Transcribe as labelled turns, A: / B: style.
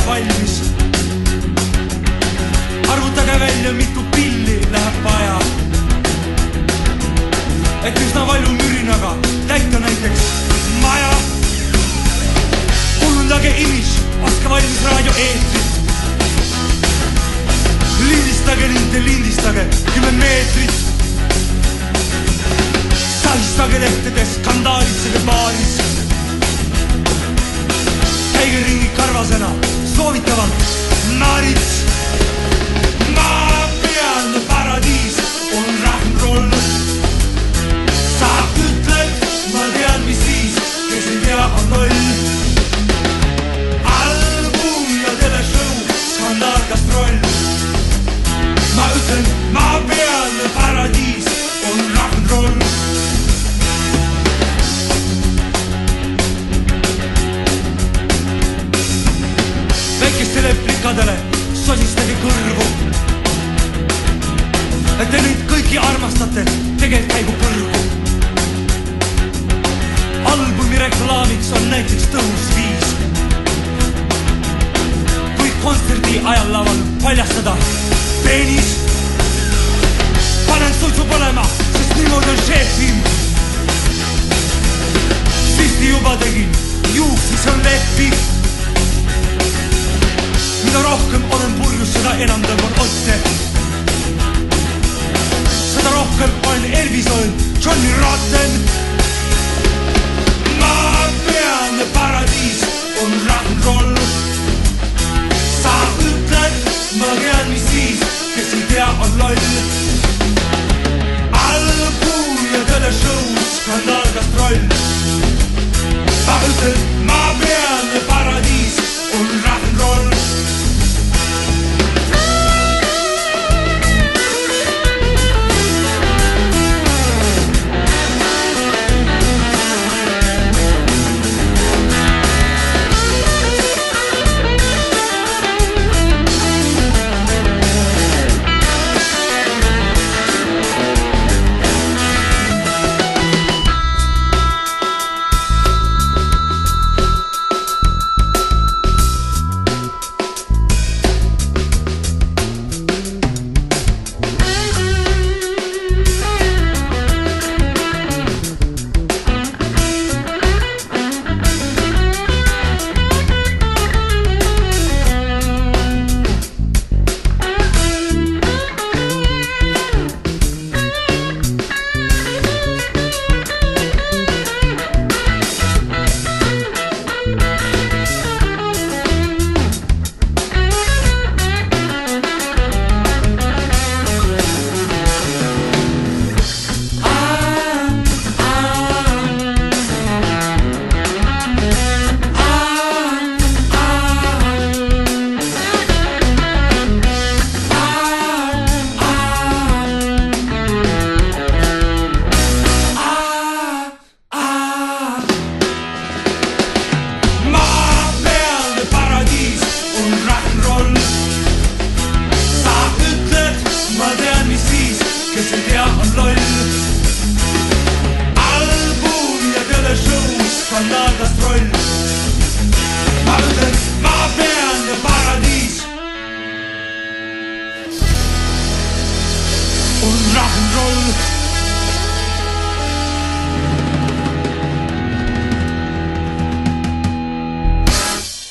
A: valmis. Arvutage välja, mitu pilli läheb vaja, et üsna palju mürinaga täita näiteks maja. Kujundage imidž, ostke valmis raadioeetrit. Lindistage linte, lindistage 10 meetrit. Sahistage lehtedes, skandaalitsege baaris. Käige ringi karvasena, soovitavalt naarits. Maapealne paradiis on rock'n'roll. Sa ütled, ma tean, mis siis, kes ei tea, on loll. Album ja teleshow, skandaalgastroll. Ma ütlen, maapealne paradiis on rock'n'roll. Väikestele plikadele sosistage kõrvu, et te nüüd kõiki armastate, tegelikult käigu põrgu. Albumi reklaamiks on näiteks tõhus viis, kui kontserdi ajal laval paljastada peenis. Panen suitsu põlema, sest niimoodi on šefim. Süsti juba tegin, juuksis on leppi. Mida rohkem olen purjus, seda enam tõmban otse. Seda rohkem olen Elvis olnud Johnny Rotten. Maapealne paradiis on rock'n'roll. Sa ütled, ma tean, mis siis, kes ei tea, on loll. Album ja teleshow, skandaalgastroll. Ma ütlen, maapealne paradiis on rock'n'roll. Rock'n'roll.